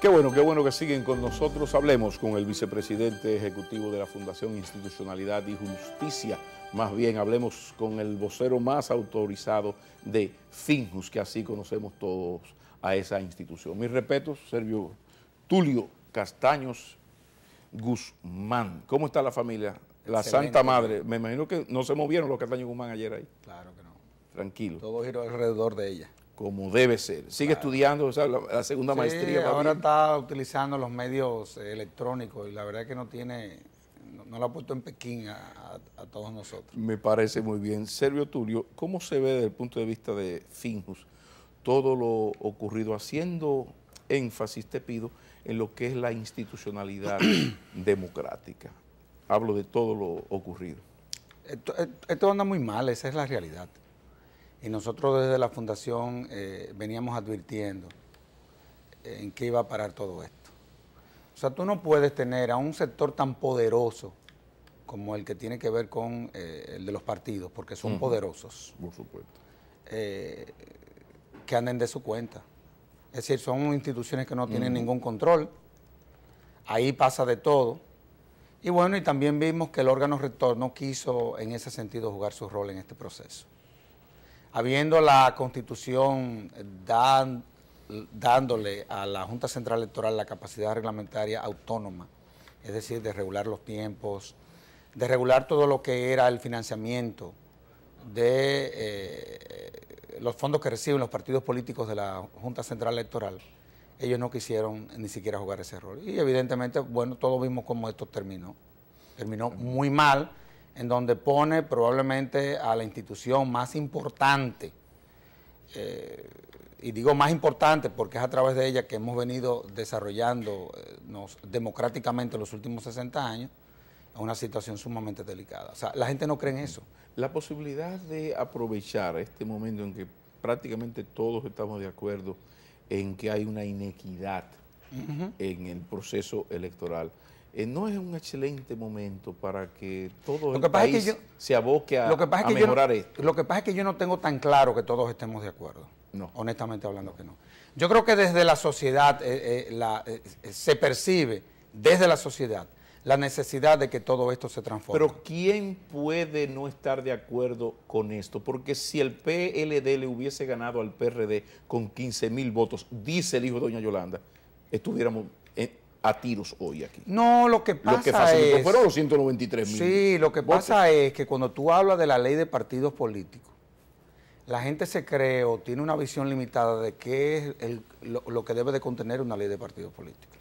Qué bueno que siguen con nosotros. Hablemos con el vicepresidente ejecutivo de la Fundación Institucionalidad y Justicia. Más bien, hablemos con el vocero más autorizado de FINJUS, que así conocemos todos a esa institución. Mis respetos, Servio Tulio Castaños Guzmán. ¿Cómo está la familia? La Excelente. Santa Madre. Me imagino que no se movieron los Castaños Guzmán ayer ahí. Claro que no. Tranquilo. Todo giró alrededor de ella. Como debe ser. Sigue estudiando, o sea, la segunda maestría. Ahora está utilizando los medios electrónicos y la verdad es que no la ha puesto en Pekín a todos nosotros. Me parece muy bien. Servio Tulio, ¿cómo se ve desde el punto de vista de FINJUS todo lo ocurrido, haciendo énfasis, te pido, en lo que es la institucionalidad democrática? Hablo de todo lo ocurrido. Esto anda muy mal, esa es la realidad. Y nosotros desde la Fundación veníamos advirtiendo en qué iba a parar todo esto. O sea, tú no puedes tener a un sector tan poderoso como el que tiene que ver con el de los partidos, porque son poderosos. Por supuesto. Que anden de su cuenta. Es decir, son instituciones que no tienen ningún control. Ahí pasa de todo. Y bueno, y también vimos que el órgano rector no quiso en ese sentido jugar su rol en este proceso. Habiendo la Constitución dándole a la Junta Central Electoral la capacidad reglamentaria autónoma, es decir, de regular los tiempos, de regular todo lo que era el financiamiento de los fondos que reciben los partidos políticos de la Junta Central Electoral, ellos no quisieron ni siquiera jugar ese rol. Y evidentemente, bueno, todos vimos cómo esto terminó. Terminó muy mal, en donde pone probablemente a la institución más importante, y digo más importante porque es a través de ella que hemos venido desarrollándonos democráticamente en los últimos 60 años, a una situación sumamente delicada. O sea, la gente no cree en eso. La posibilidad de aprovechar este momento en que prácticamente todos estamos de acuerdo en que hay una inequidad en el proceso electoral, ¿no es un excelente momento para que todo el país se aboque a mejorar esto? Lo que pasa es que yo no tengo tan claro que todos estemos de acuerdo. No. Honestamente hablando que no. Yo creo que desde la sociedad se percibe, desde la sociedad, la necesidad de que todo esto se transforme. Pero ¿quién puede no estar de acuerdo con esto? Porque si el PLD le hubiese ganado al PRD con 15,000 votos, dice el hijo de doña Yolanda, estuviéramos a tiros hoy aquí. No, lo que pasa es... fueron los 193,000. Sí, lo que pasa es que cuando tú hablas de la ley de partidos políticos, la gente se cree o tiene una visión limitada de qué es lo que debe de contener una ley de partidos políticos.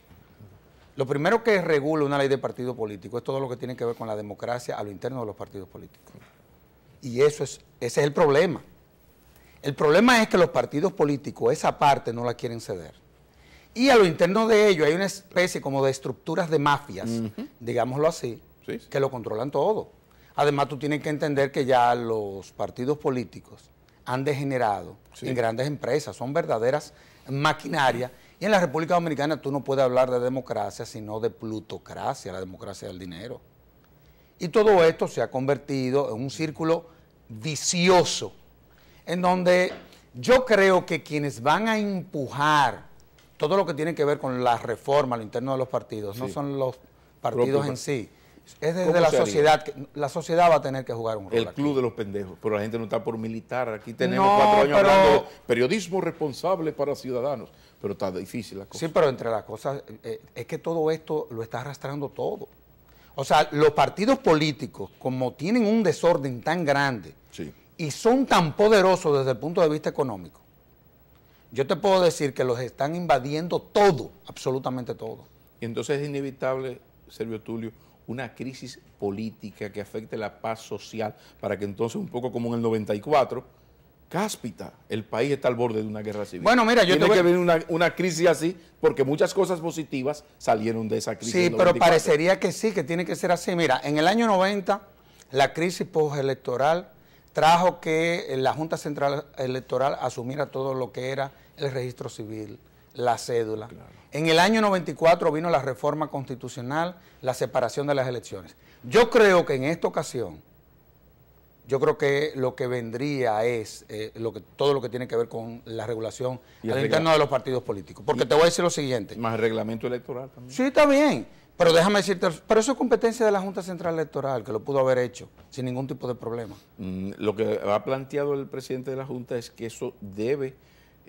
Lo primero que regula una ley de partido político es todo lo que tiene que ver con la democracia a lo interno de los partidos políticos. Y ese es el problema. El problema es que los partidos políticos esa parte no la quieren ceder. Y a lo interno de ellos hay una especie como de estructuras de mafias, digámoslo así, que lo controlan todo. Además, tú tienes que entender que ya los partidos políticos han degenerado en grandes empresas, son verdaderas maquinarias. Y en la República Dominicana tú no puedes hablar de democracia, sino de plutocracia, la democracia del dinero. Y todo esto se ha convertido en un círculo vicioso, en donde yo creo que quienes van a empujar todo lo que tiene que ver con la reforma a lo interno de los partidos, no son los partidos en sí, es desde la sociedad. La sociedad va a tener que jugar un rol. El club de los pendejos, pero la gente no está por militar. Aquí tenemos 4 años hablando de periodismo responsable para ciudadanos, pero está difícil la cosa. Sí, pero entre las cosas, es que todo esto lo está arrastrando todo. O sea, los partidos políticos, como tienen un desorden tan grande y son tan poderosos desde el punto de vista económico, yo te puedo decir que los están invadiendo todo, absolutamente todo. Y entonces es inevitable, Servio Tulio, una crisis política que afecte la paz social, para que entonces, un poco como en el 94, cáspita, el país está al borde de una guerra civil. Bueno, mira, tiene que venir una crisis así, porque muchas cosas positivas salieron de esa crisis. Sí, pero parecería que sí, que tiene que ser así. Mira, en el año 90, la crisis postelectoral trajo que la Junta Central Electoral asumiera todo lo que era el registro civil, la cédula. Claro. En el año 94 vino la reforma constitucional, la separación de las elecciones. Yo creo que en esta ocasión Yo creo que lo que vendría es todo lo que tiene que ver con la regulación al interno de los partidos políticos. Porque te voy a decir lo siguiente. Más el reglamento electoral también. Sí, está bien. Pero déjame decirte, pero eso es competencia de la Junta Central Electoral, que lo pudo haber hecho sin ningún tipo de problema. Lo que ha planteado el presidente de la Junta es que eso debe,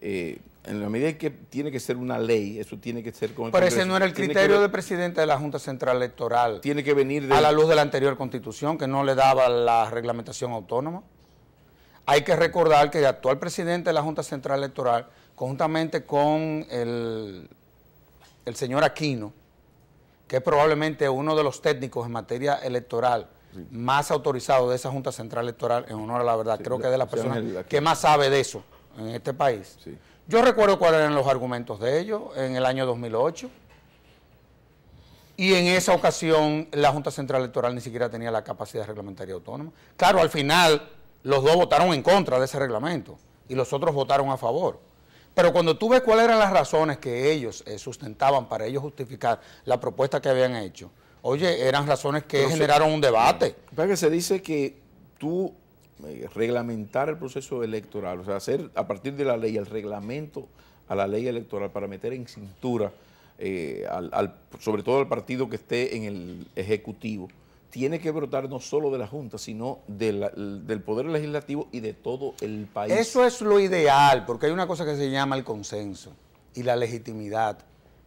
en la medida que tiene que ser una ley, eso tiene que ser con el Pero Congreso. ese no era el criterio del presidente de la Junta Central Electoral. Tiene que venir a la luz de la anterior Constitución, que no le daba la reglamentación autónoma. Hay que recordar que el actual presidente de la Junta Central Electoral, conjuntamente con el señor Aquino, que es probablemente uno de los técnicos en materia electoral más autorizados de esa Junta Central Electoral, en honor a la verdad, creo que es de las personas que más sabe de eso en este país. Sí. Yo recuerdo cuáles eran los argumentos de ellos en el año 2008, y en esa ocasión la Junta Central Electoral ni siquiera tenía la capacidad reglamentaria autónoma. Claro, al final los dos votaron en contra de ese reglamento y los otros votaron a favor. Pero cuando tú ves cuáles eran las razones que ellos sustentaban para ellos justificar la propuesta que habían hecho, oye, eran razones que generaron un debate. Que se dice que tú reglamentar el proceso electoral, o sea, hacer a partir de la ley el reglamento a la ley electoral para meter en cintura, sobre todo al partido que esté en el Ejecutivo, tiene que brotar no solo de la Junta, sino del Poder Legislativo y de todo el país. Eso es lo ideal, porque hay una cosa que se llama el consenso y la legitimidad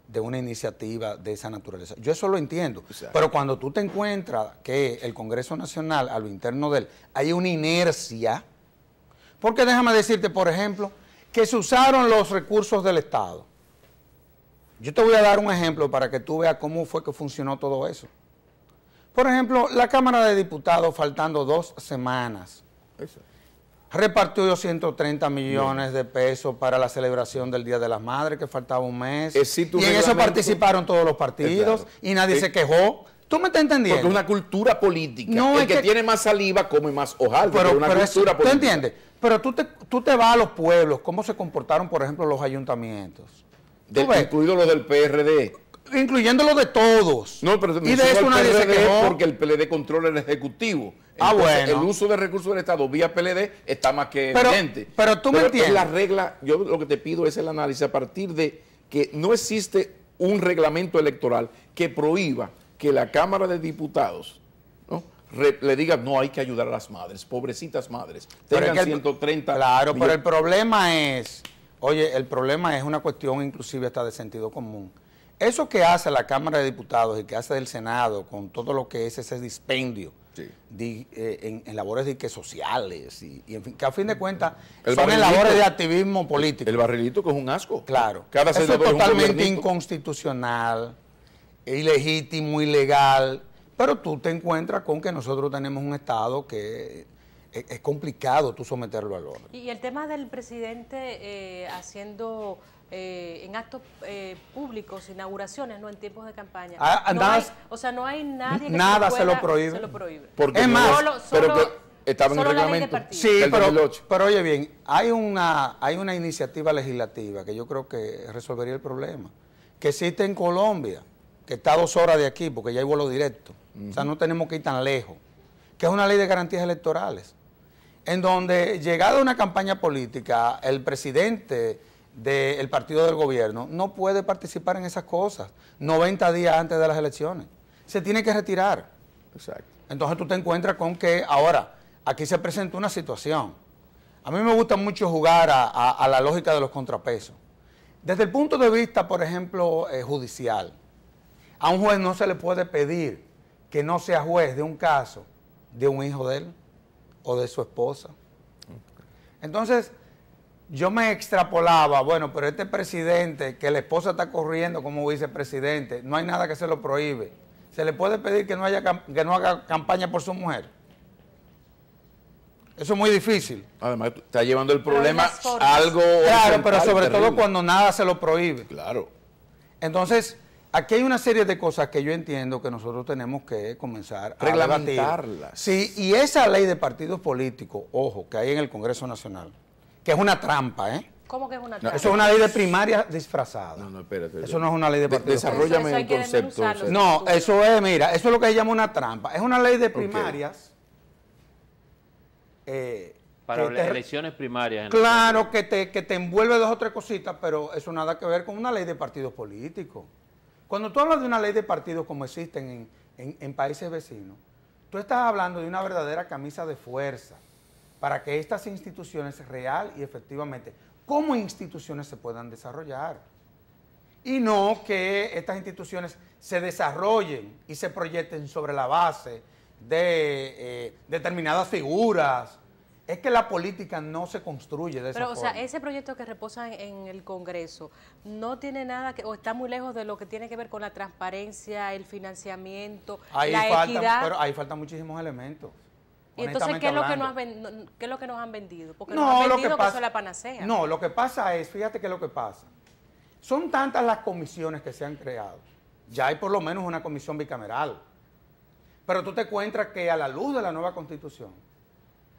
de una iniciativa de esa naturaleza. Yo eso lo entiendo, exacto, pero cuando tú te encuentras que el Congreso Nacional, a lo interno de él, hay una inercia, porque déjame decirte, por ejemplo, que se usaron los recursos del Estado. Yo te voy a dar un ejemplo para que tú veas cómo fue que funcionó todo eso. Por ejemplo, la Cámara de Diputados, faltando 2 semanas, repartió 130 millones de pesos para la celebración del Día de las Madres, que faltaba un mes. Y en eso participaron todos los partidos y nadie se quejó. ¿Tú me estás entendiendo? Porque es una cultura política. No, el que tiene más saliva come más hojaldre. Pero una cultura política. ¿Tú entiendes? Pero tú te vas a los pueblos, cómo se comportaron, por ejemplo, los ayuntamientos. Incluidos los del PRD. Incluyendo los de todos. No, pero y de eso nadie se quejó. Porque el PLD controla el Ejecutivo. Entonces, bueno. El uso de recursos del Estado vía PLD está más que evidente. Pero tú me entiendes. La regla, yo lo que te pido es el análisis a partir de que no existe un reglamento electoral que prohíba que la Cámara de Diputados, ¿no?, le diga, no, hay que ayudar a las madres, pobrecitas madres, tengan 130 Claro, pero el problema es, el problema es una cuestión inclusive hasta de sentido común. Eso que hace la Cámara de Diputados y que hace el Senado con todo lo que es ese dispendio en labores sociales y en fin, que a fin de cuentas son en labores de activismo político. El barrilito que es un asco. Claro. Eso es totalmente inconstitucional, ilegítimo, ilegal, pero tú te encuentras con que nosotros tenemos un Estado que es complicado tú someterlo al orden. Y el tema del presidente haciendo en actos públicos, inauguraciones, no en tiempos de campaña. No hay nadie que nada se lo prohíbe. Porque es más, estaba en el reglamento. Sí, pero oye bien, hay una iniciativa legislativa que yo creo que resolvería el problema, que existe en Colombia, que está a 2 horas de aquí, porque ya hay vuelo directo. O sea, no tenemos que ir tan lejos, que es una ley de garantías electorales, en donde, llegada una campaña política, el presidente del partido del gobierno no puede participar en esas cosas 90 días antes de las elecciones. Se tiene que retirar. Exacto. Entonces tú te encuentras con que ahora, aquí se presenta una situación. A mí me gusta mucho jugar a la lógica de los contrapesos. Desde el punto de vista, por ejemplo, judicial, a un juez no se le puede pedir que no sea juez de un caso de un hijo de él o de su esposa. Entonces, yo me extrapolaba, bueno, pero este presidente, que la esposa está corriendo como vicepresidente, no hay nada que se lo prohíbe. ¿Se le puede pedir que no haga campaña por su mujer? Eso es muy difícil. Además, está llevando el problema a algo... Claro, pero sobre todo cuando nada se lo prohíbe. Claro. Entonces, aquí hay una serie de cosas que yo entiendo que nosotros tenemos que comenzar a reglamentarlas. Sí, y esa ley de partidos políticos, ojo, que hay en el Congreso Nacional, que es una trampa, ¿eh? ¿Cómo que es una trampa? Eso es una ley de primaria disfrazada. No, espérate. Eso no es una ley de partidos políticos. Desarróllame el concepto. No, eso es, mira, eso es lo que se llama una trampa. Es una ley de primarias para las elecciones primarias. Claro, que te envuelve 2 o 3 cositas, pero eso nada que ver con una ley de partidos políticos. Cuando tú hablas de una ley de partidos como existen en países vecinos, tú estás hablando de una verdadera camisa de fuerza para que estas instituciones real y efectivamente, como instituciones, se puedan desarrollar. Y no que estas instituciones se desarrollen y se proyecten sobre la base de determinadas figuras. Es que la política no se construye de esa forma. Pero, o sea, ese proyecto que reposa en el Congreso no tiene nada que, o está muy lejos de lo que tiene que ver con la transparencia, el financiamiento, la equidad. Pero ahí faltan muchísimos elementos. Y entonces, ¿qué es lo que nos han vendido? Porque nos han vendido que eso es la panacea. No, lo que pasa es, fíjate que lo que pasa, son tantas las comisiones que se han creado. Ya hay por lo menos una comisión bicameral. Pero tú te encuentras que a la luz de la nueva Constitución,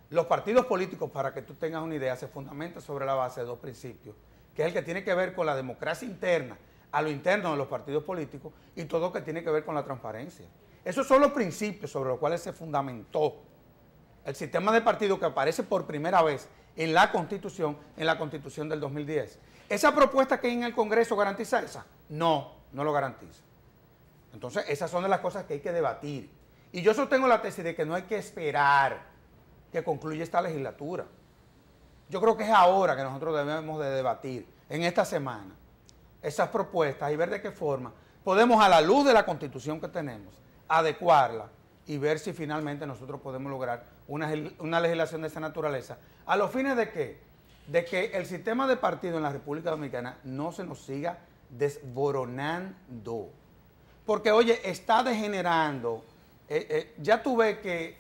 los partidos políticos, para que tú tengas una idea, se fundamentan sobre la base de 2 principios, que es el que tiene que ver con la democracia interna, a lo interno de los partidos políticos, y todo lo que tiene que ver con la transparencia. Esos son los principios sobre los cuales se fundamentó el sistema de partidos que aparece por primera vez en la Constitución del 2010. ¿Esa propuesta que hay en el Congreso garantiza esa? No, no lo garantiza. Entonces, esas son de las cosas que hay que debatir. Y yo sostengo la tesis de que no hay que esperar que concluya esta legislatura. Yo creo que es ahora que nosotros debemos de debatir, en esta semana, esas propuestas y ver de qué forma podemos, a la luz de la Constitución que tenemos, adecuarla y ver si finalmente nosotros podemos lograr una legislación de esa naturaleza. ¿A los fines de qué? De que el sistema de partido en la República Dominicana no se nos siga desboronando. Porque, oye, está degenerando. Ya tú ves que,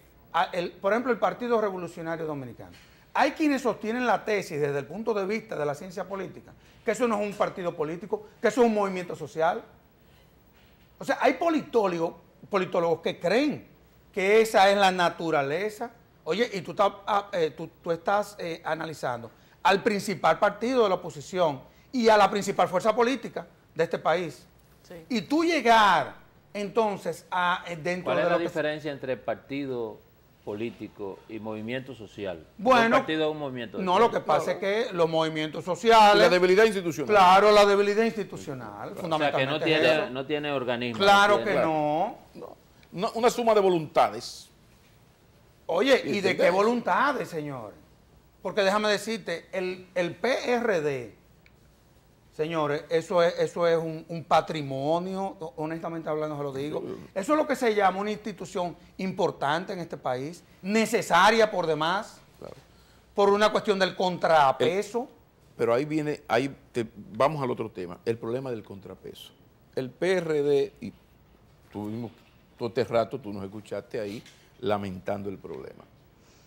por ejemplo, el Partido Revolucionario Dominicano, hay quienes sostienen la tesis desde el punto de vista de la ciencia política, que eso no es un partido político, que eso es un movimiento social. O sea, hay politólogos que creen que esa es la naturaleza. Oye, y tú estás analizando al principal partido de la oposición y a la principal fuerza política de este país. Sí. Y tú llegar entonces a dentro ¿Cuál de es la diferencia entre partido político y movimiento social? Bueno, ¿un partido es un movimiento social? No, lo que pasa es que los movimientos sociales... La debilidad institucional. Claro, la debilidad institucional, claro. Fundamentalmente. O sea, que no tiene organismo. Claro que no. Una suma de voluntades. Oye, ¿y de qué voluntades, señores? Porque déjame decirte, el PRD, señores, eso es un patrimonio, honestamente hablando se lo digo. Eso es lo que se llama una institución importante en este país, necesaria por demás, claro, por una cuestión del contrapeso. Pero vamos al otro tema, el problema del contrapeso. El PRD, y tuvimos todo este rato, tú nos escuchaste ahí, lamentando el problema.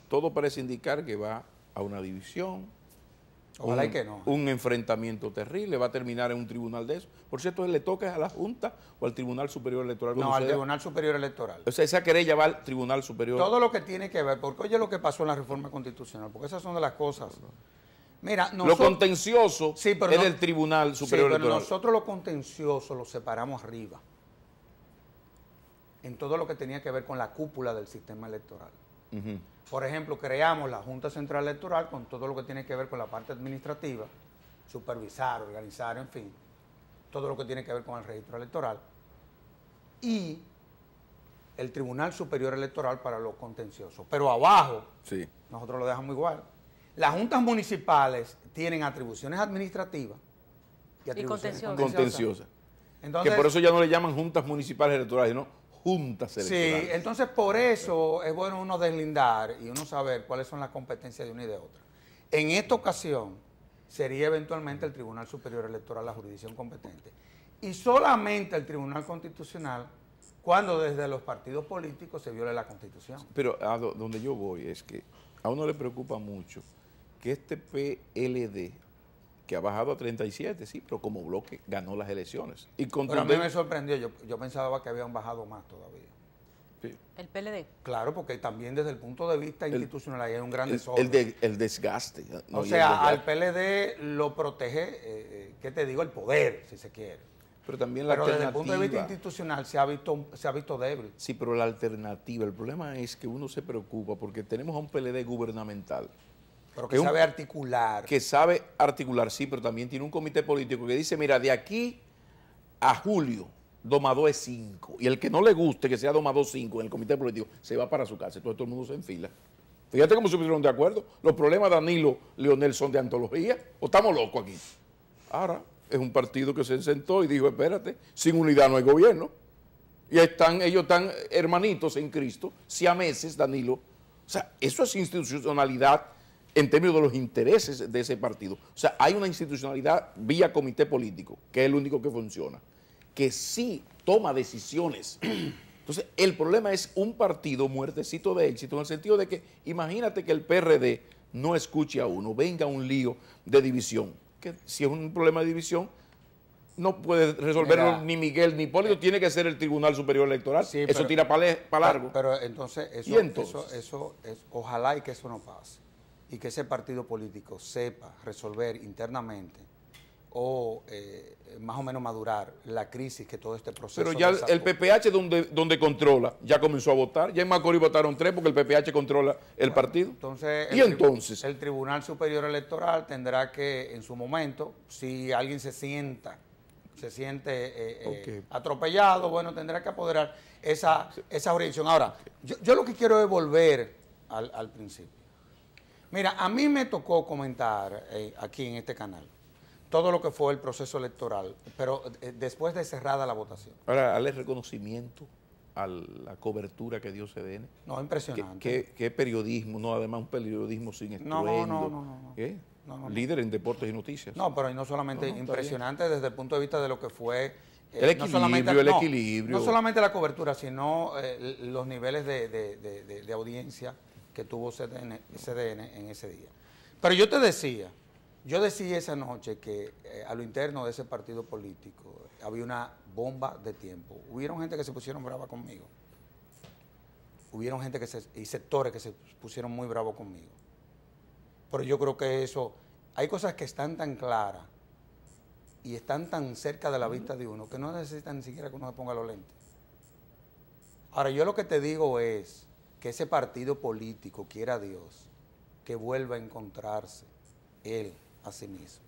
Todo parece indicar que va a una división, ojalá que no. Un enfrentamiento terrible, va a terminar en un tribunal de eso. Por cierto, ¿le toca a la Junta o al Tribunal Superior Electoral? No, al Tribunal Superior Electoral. O sea, esa querella va al Tribunal Superior. Todo lo que tiene que ver, porque oye lo que pasó en la reforma constitucional, porque esas son de las cosas. Mira, lo contencioso es del Tribunal Superior Electoral. Pero nosotros lo contencioso lo separamos arriba, en todo lo que tenía que ver con la cúpula del sistema electoral. Por ejemplo, creamos la Junta Central Electoral con todo lo que tiene que ver con la parte administrativa, supervisar, organizar, en fin, todo lo que tiene que ver con el registro electoral, y el Tribunal Superior Electoral para lo contencioso. Pero abajo, sí, nosotros lo dejamos igual. Las juntas municipales tienen atribuciones administrativas y atribuciones contenciosas. Entonces, que por eso ya no le llaman juntas municipales electorales, sino juntas electorales. Sí, entonces por eso es bueno uno deslindar y uno saber cuáles son las competencias de una y de otra. En esta ocasión sería eventualmente el Tribunal Superior Electoral la jurisdicción competente. Y solamente el Tribunal Constitucional cuando desde los partidos políticos se viole la Constitución. Pero a donde yo voy es que a uno le preocupa mucho que este PLD, que ha bajado a 37, sí, pero como bloque ganó las elecciones. Pero a mí me sorprendió, yo pensaba que habían bajado más todavía. Sí. ¿El PLD? Claro, porque también desde el punto de vista institucional hay un gran desorden. El desgaste. No, o sea, al PLD lo protege, ¿qué te digo? El poder, si se quiere. Pero también la alternativa... desde el punto de vista institucional se ha visto débil. Sí, pero la alternativa, el problema es que uno se preocupa porque tenemos a un PLD gubernamental. Pero que sabe articular. Que sabe articular, sí, pero también tiene un comité político que dice, mira, de aquí a julio, Domadó es 5. Y el que no le guste que sea Domadó 5 en el comité político, se va para su casa. Entonces todo el mundo se enfila. Fíjate cómo se pusieron de acuerdo. Los problemas de Danilo Leonel son de antología. ¿O estamos locos aquí? Ahora, es un partido que se sentó y dijo, espérate, sin unidad no hay gobierno. Y ellos están hermanitos en Cristo, siameses, Danilo. O sea, eso es institucionalidad en términos de los intereses de ese partido. O sea, hay una institucionalidad vía comité político, que es el único que funciona, que sí toma decisiones. Entonces, el problema es un partido muertecito de éxito, en el sentido de que, imagínate que el PRD no escuche a uno, venga un lío de división, que si es un problema de división, no puede resolverlo ni Miguel ni Hipólito, tiene que ser el Tribunal Superior Electoral, sí, eso pero, tira para largo. Pero entonces, eso es, ojalá y que eso no pase, y que ese partido político sepa resolver internamente o más o menos madurar la crisis que todo este proceso... Pero ya el PPH donde controla, ya comenzó a votar, ya en Macorís votaron 3 porque el PPH controla el partido. Entonces, entonces el Tribunal Superior Electoral tendrá que, en su momento, si alguien se siente atropellado, bueno, tendrá que apoderar esa jurisdicción. Ahora, yo lo que quiero es volver al principio. Mira, a mí me tocó comentar aquí en este canal todo lo que fue el proceso electoral, pero después de cerrada la votación. Ahora, darle reconocimiento a la cobertura que dio CDN. No, impresionante. ¿Qué periodismo? No, además un periodismo sin estruendo. No. ¿Qué? No. Líder en deportes y noticias. No, pero no solamente impresionante desde el punto de vista de lo que fue... el equilibrio. No solamente la cobertura, sino los niveles de audiencia que tuvo CDN en ese día. Pero yo decía esa noche que a lo interno de ese partido político había una bomba de tiempo. Hubieron gente que se pusieron brava conmigo. Hubieron gente y sectores que se pusieron muy bravos conmigo. Pero yo creo que hay cosas que están tan claras y están tan cerca de la vista de uno que no necesitan ni siquiera que uno se ponga los lentes. Ahora, yo lo que te digo es que ese partido político, quiera Dios, que vuelva a encontrarse él a sí mismo,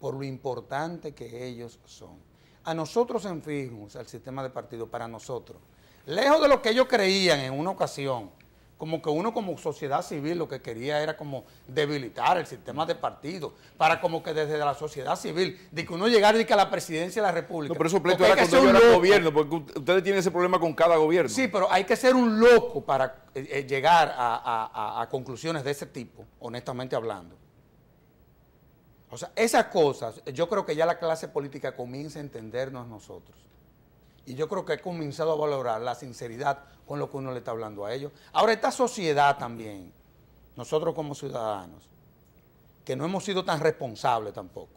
por lo importante que ellos son. A nosotros en Fijus, al sistema de partido, para nosotros, lejos de lo que ellos creían en una ocasión, como que uno como sociedad civil lo que quería era como debilitar el sistema de partido, para como que desde la sociedad civil, de que uno llegara a la presidencia de la República. No, pero eso pleito era cuando yo era gobierno, porque ustedes tienen ese problema con cada gobierno. Sí, pero hay que ser un loco para llegar a conclusiones de ese tipo, honestamente hablando. O sea, esas cosas, yo creo que ya la clase política comienza a entendernos nosotros. Y yo creo que he comenzado a valorar la sinceridad con lo que uno le está hablando a ellos. Ahora, esta sociedad también, nosotros como ciudadanos, que no hemos sido tan responsables tampoco.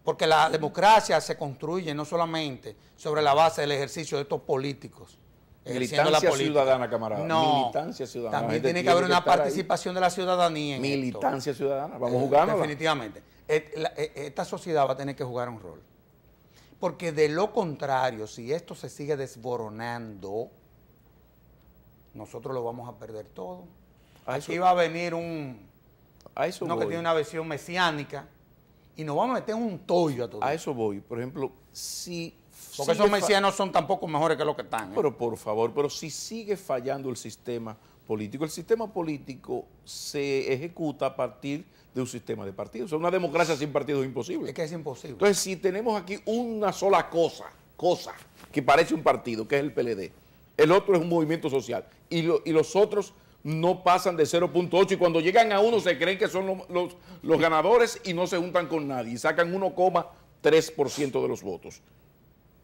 Porque la democracia se construye no solamente sobre la base del ejercicio de estos políticos. Militancia ciudadana, camarada. No, militancia ciudadana. También tiene que haber una participación de la ciudadanía en militancia ciudadana, vamos a jugarnos. Definitivamente. Esta sociedad va a tener que jugar un rol. Porque de lo contrario, si esto se sigue desboronando, nosotros lo vamos a perder todo. Aquí va a venir uno que tiene una visión mesiánica y nos vamos a meter en un tollo a todo. A eso voy. Por ejemplo, porque esos mesianos son tampoco mejores que los que están. Pero por favor, pero si sigue fallando el sistema político se ejecuta a partir de un sistema de partidos. O sea, una democracia sin partidos es imposible. Es que es imposible. Entonces, si tenemos aquí una sola cosa que parece un partido, que es el PLD, el otro es un movimiento social, y los otros no pasan de 0.8, y cuando llegan a 1 se creen que son los ganadores y no se juntan con nadie, y sacan 1,3% de los votos.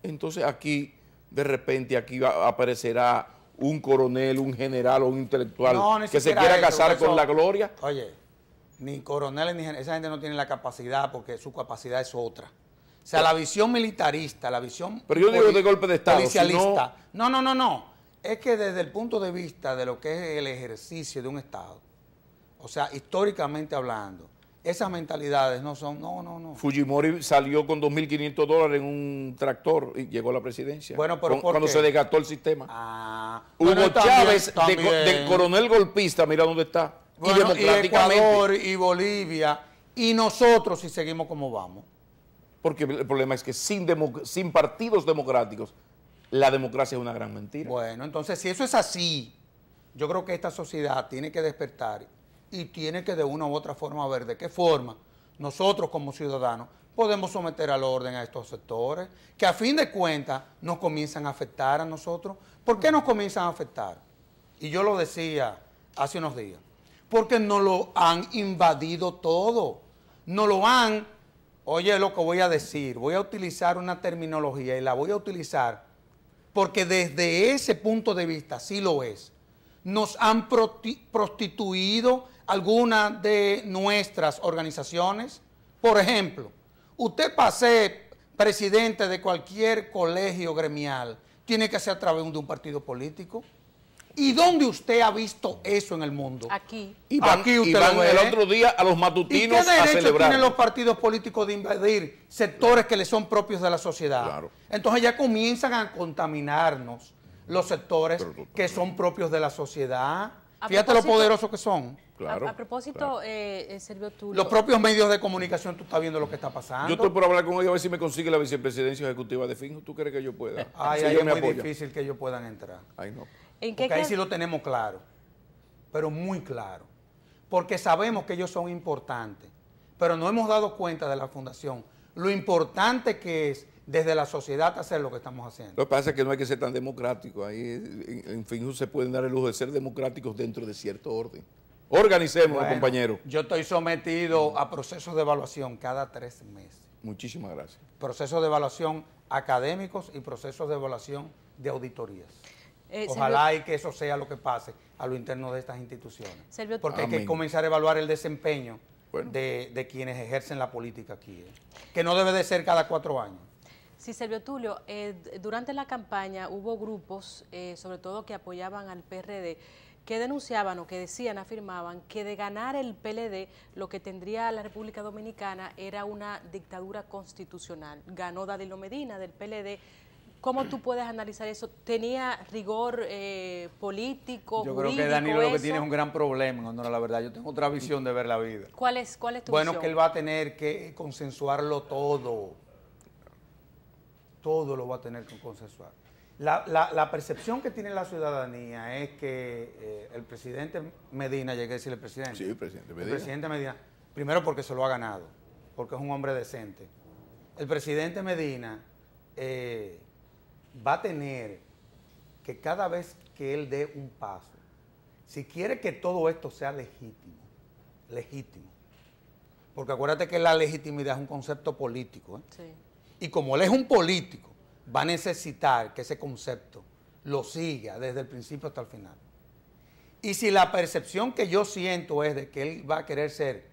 Entonces aquí, de repente, aparecerá un coronel, un general o un intelectual que se quiera casar con la gloria. Oye, ni coroneles ni generales, esa gente no tiene la capacidad porque su capacidad es otra. O sea, la visión militarista, la visión... Pero yo digo de golpe de Estado. Policialista. No. Es que desde el punto de vista de lo que es el ejercicio de un Estado, o sea, históricamente hablando, Esas mentalidades no son, no. Fujimori salió con $2.500 en un tractor y llegó a la presidencia. Bueno, pero cuando se desgastó el sistema. Hugo bueno, Chávez, de coronel golpista, mira dónde está. Bueno, y democráticamente. Y Ecuador y Bolivia, y nosotros si seguimos como vamos. Porque el problema es que sin partidos democráticos, la democracia es una gran mentira. Bueno, entonces si eso es así, yo creo que esta sociedad tiene que despertar y tiene que de una u otra forma ver de qué forma nosotros como ciudadanos podemos someter al orden a estos sectores, que a fin de cuentas nos comienzan a afectar a nosotros. ¿Por qué nos comienzan a afectar? Y yo lo decía hace unos días, porque nos lo han invadido todo, nos lo han, oye lo que voy a decir, voy a utilizar una terminología y la voy a utilizar porque desde ese punto de vista sí lo es. Nos han prostituido algunas de nuestras organizaciones. Por ejemplo, usted para ser presidente de cualquier colegio gremial tiene que ser a través de un partido político. ¿Y dónde usted ha visto eso en el mundo? Aquí. Y van el otro día a los matutinos a celebrar. ¿Y qué derecho tienen los partidos políticos de invadir sectores que les son propios de la sociedad? Claro. Entonces ya comienzan a contaminarnos los sectores que son propios de la sociedad. Fíjate lo poderosos que son. Claro, a propósito, Servio Tulio. Los propios medios de comunicación, tú estás viendo lo que está pasando. Yo estoy por hablar con ellos a ver si me consigue la vicepresidencia ejecutiva de Finjo. ¿Tú crees que yo pueda? Ay, ahí es muy difícil que ellos puedan entrar. Ay, no. Porque ahí sí lo tenemos claro, pero muy claro. Porque sabemos que ellos son importantes, pero no hemos dado cuenta de la fundación lo importante que es desde la sociedad hacer lo que estamos haciendo. Lo que pasa es que no hay que ser tan democrático. Ahí en Finjo se pueden dar el lujo de ser democráticos dentro de cierto orden. Organicemos, compañeros. Yo estoy sometido a procesos de evaluación cada 3 meses. Muchísimas gracias. Procesos de evaluación académicos y procesos de evaluación de auditorías. Ojalá y que eso sea lo que pase a lo interno de estas instituciones. Porque hay que comenzar a evaluar el desempeño de quienes ejercen la política aquí, que no debe de ser cada 4 años. Sí, Servio Tulio, durante la campaña hubo grupos, sobre todo que apoyaban al PRD, que denunciaban o que decían, afirmaban, que de ganar el PLD, lo que tendría la República Dominicana era una dictadura constitucional. Ganó Danilo Medina del PLD. ¿Cómo tú puedes analizar eso? ¿Tenía rigor político, Yo creo que Danilo lo que tiene es un gran problema, en honor a la verdad. Yo tengo otra visión de ver la vida. ¿Cuál es tu visión? Bueno, que él va a tener que consensuarlo todo. Todo lo va a tener que consensuar. La percepción que tiene la ciudadanía es que el presidente Medina, llegué a decir el presidente. Sí, el presidente Medina. El presidente Medina, primero porque se lo ha ganado, porque es un hombre decente. El presidente Medina va a tener que cada vez que él dé un paso, si quiere que todo esto sea legítimo, porque acuérdate que la legitimidad es un concepto político, ¿eh? Sí. Y como él es un político, va a necesitar que ese concepto lo siga desde el principio hasta el final. Y si la percepción que yo siento es de que él va a querer ser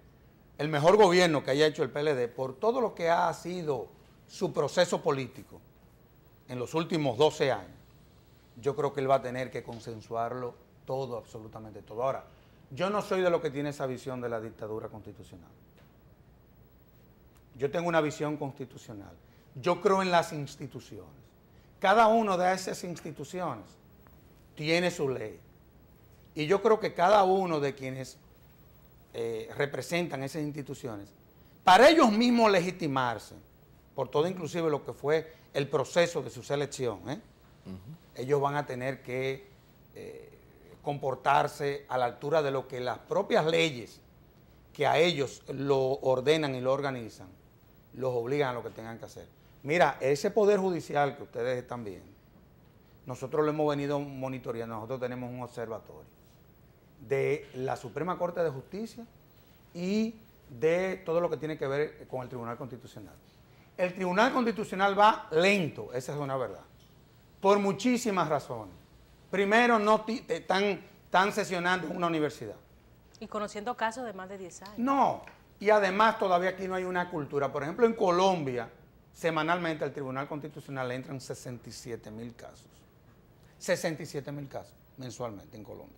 el mejor gobierno que haya hecho el PLD por todo lo que ha sido su proceso político en los últimos 12 años, yo creo que él va a tener que consensuarlo todo, absolutamente todo. Ahora, yo no soy de los que tiene esa visión de la dictadura constitucional. Yo tengo una visión constitucional. Yo creo en las instituciones. Cada una de esas instituciones tiene su ley. Y yo creo que cada uno de quienes representan esas instituciones, para ellos mismos legitimarse, por todo inclusive lo que fue el proceso de su selección, ellos van a tener que comportarse a la altura de lo que las propias leyes que a ellos lo ordenan y lo organizan, los obligan a lo que tengan que hacer. Mira, ese poder judicial que ustedes están viendo, nosotros lo hemos venido monitoreando, nosotros tenemos un observatorio de la Suprema Corte de Justicia y de todo lo que tiene que ver con el Tribunal Constitucional. El Tribunal Constitucional va lento, esa es una verdad, por muchísimas razones. Primero, no están sesionando en una universidad. Y conociendo casos de más de 10 años. No, y además todavía aquí no hay una cultura. Por ejemplo, en Colombia, semanalmente al Tribunal Constitucional entran 67.000 casos. 67.000 casos mensualmente en Colombia.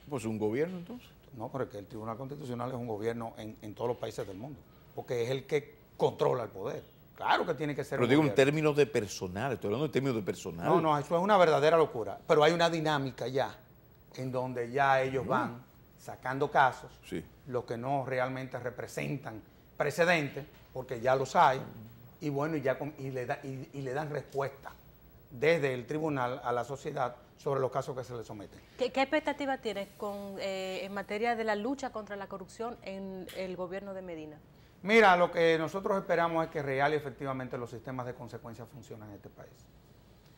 Pues un gobierno entonces. No, pero es que el Tribunal Constitucional es un gobierno en todos los países del mundo, porque es el que controla el poder. Claro que tiene que ser. Pero digo en términos de personal, estoy hablando en términos de personal. No, no, eso es una verdadera locura. Pero hay una dinámica ya, en donde ya ellos van sacando casos, Sí. los que no realmente representan precedentes, porque ya los hay, y bueno, y le dan respuesta desde el tribunal a la sociedad sobre los casos que se le someten. ¿Qué expectativa tienes en materia de la lucha contra la corrupción en el gobierno de Medina? Mira, lo que nosotros esperamos es que real y efectivamente los sistemas de consecuencia funcionen en este país.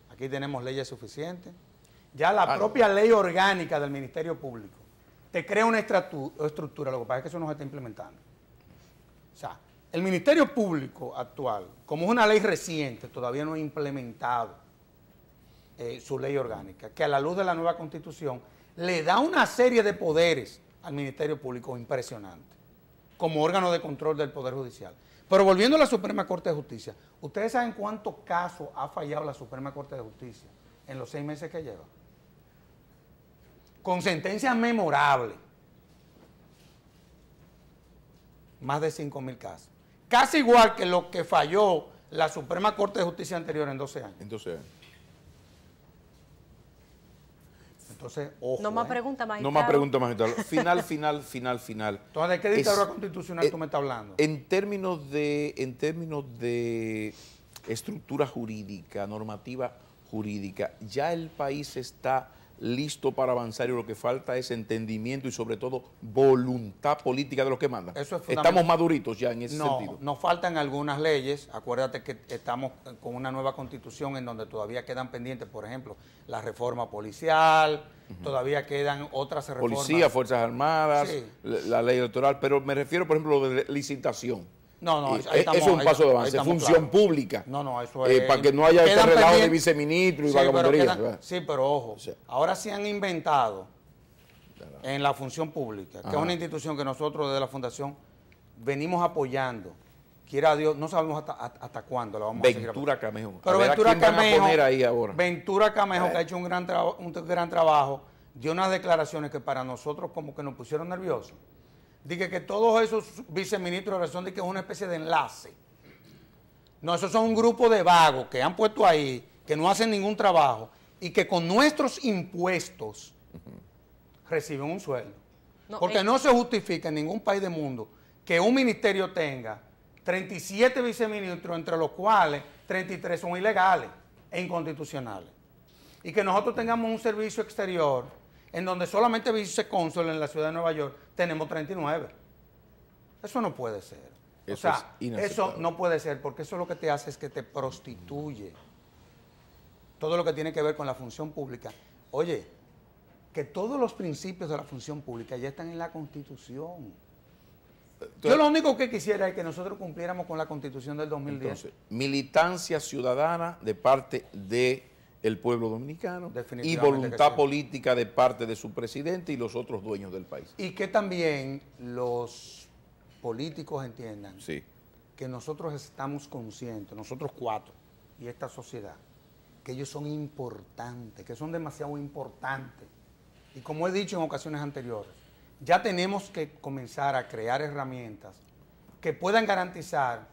Aquí tenemos leyes suficientes. Ya la propia ley orgánica del Ministerio Público te crea una estructura, lo que pasa es que eso no se está implementando. O sea, el Ministerio Público actual, como es una ley reciente, todavía no ha implementado su ley orgánica, que a la luz de la nueva Constitución le da una serie de poderes al Ministerio Público impresionante, como órgano de control del Poder Judicial. Pero volviendo a la Suprema Corte de Justicia, ¿ustedes saben cuántos casos ha fallado la Suprema Corte de Justicia en los 6 meses que lleva? Con sentencias memorables. Más de 5.000 casos. Casi igual que lo que falló la Suprema Corte de Justicia anterior en 12 años. Entonces, Entonces, ojo. No más preguntas, magistrado. no más preguntas, magistrado. Final. Entonces, ¿de qué dictadura constitucional tú me estás hablando? En términos de estructura jurídica, normativa jurídica, ya el país está listo para avanzar y lo que falta es entendimiento y sobre todo voluntad política de los que mandan. Eso es fundamental. Estamos maduritos ya en ese sentido. Nos faltan algunas leyes. Acuérdate que estamos con una nueva constitución en donde todavía quedan pendientes, por ejemplo, la reforma policial, todavía quedan otras reformas. Policía, Fuerzas Armadas, Sí. la ley electoral, pero me refiero, por ejemplo, a lo de licitación. No, Eso ahí estamos, es un paso de avance. ahí estamos Función claros. pública. No, eso es. Para que no haya este quedan relajo de pendientes. viceministro y Sí, vagabundería. pero ¿verdad? sí, pero ojo, Sí. ahora sí han inventado en la función pública, que es una institución que nosotros desde la Fundación venimos apoyando. Quiera Dios, no sabemos hasta cuándo la vamos a seguir Ventura apoyando. Camejo. Pero A ver, ¿a Ventura quién van a Camejo, poner ahí ahora? Ventura Camejo, que ha hecho un gran trabajo, dio unas declaraciones que para nosotros como que nos pusieron nerviosos. Dije que todos esos viceministros son de que es una especie de enlace. No, esos son un grupo de vagos que han puesto ahí, que no hacen ningún trabajo y que con nuestros impuestos reciben un sueldo. No, Porque no se justifica en ningún país del mundo que un ministerio tenga 37 viceministros, entre los cuales 33 son ilegales e inconstitucionales. Y que nosotros tengamos un servicio exterior en donde solamente vicecónsul en la ciudad de Nueva York tenemos 39. Eso no puede ser. Eso es eso inaceptable. no puede ser, porque eso lo que te hace es que te prostituye. Todo lo que tiene que ver con la función pública. Oye, que todos los principios de la función pública ya están en la Constitución. Yo lo único que quisiera es que nosotros cumpliéramos con la Constitución del 2010. Entonces, militancia ciudadana de parte del pueblo dominicano y Definitivamente voluntad que sí. política de parte de su presidente y los otros dueños del país. Y que también los políticos entiendan Sí. que nosotros estamos conscientes, nosotros cuatro y esta sociedad, que ellos son importantes, que son demasiado importantes. Y como he dicho en ocasiones anteriores, ya tenemos que comenzar a crear herramientas que puedan garantizar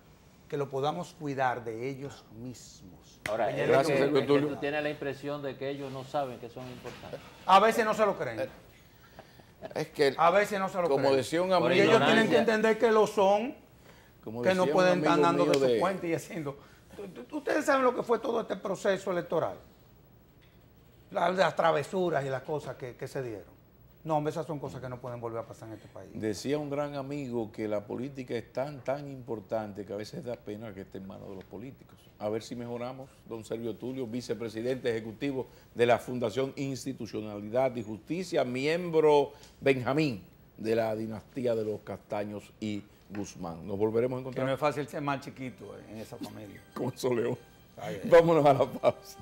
que lo podamos cuidar de ellos mismos. Ahora, Que Gracias, ellos- Sergio es que Tulio. tú tienes la impresión de que ellos no saben que son importantes. A veces no se lo creen. Es que, A veces no se lo como creen. decía un Por amigo, Y ellos ignorancia. tienen que entender que lo son, como que decía no un pueden estar amigo dando de mío su cuenta y haciendo. Ustedes saben lo que fue todo este proceso electoral. Las travesuras y las cosas que se dieron. No, hombre, esas son cosas que no pueden volver a pasar en este país. Decía un gran amigo que la política es tan importante que a veces da pena que esté en manos de los políticos. A ver si mejoramos. Don Sergio Tulio, vicepresidente ejecutivo de la Fundación Institucionalidad y Justicia, miembro Benjamín de la dinastía de los Castaños y Guzmán. Nos volveremos a Que no encontrar es fácil ser más chiquito en esa familia. con eso, León. Ay, ay. Vámonos a la pausa.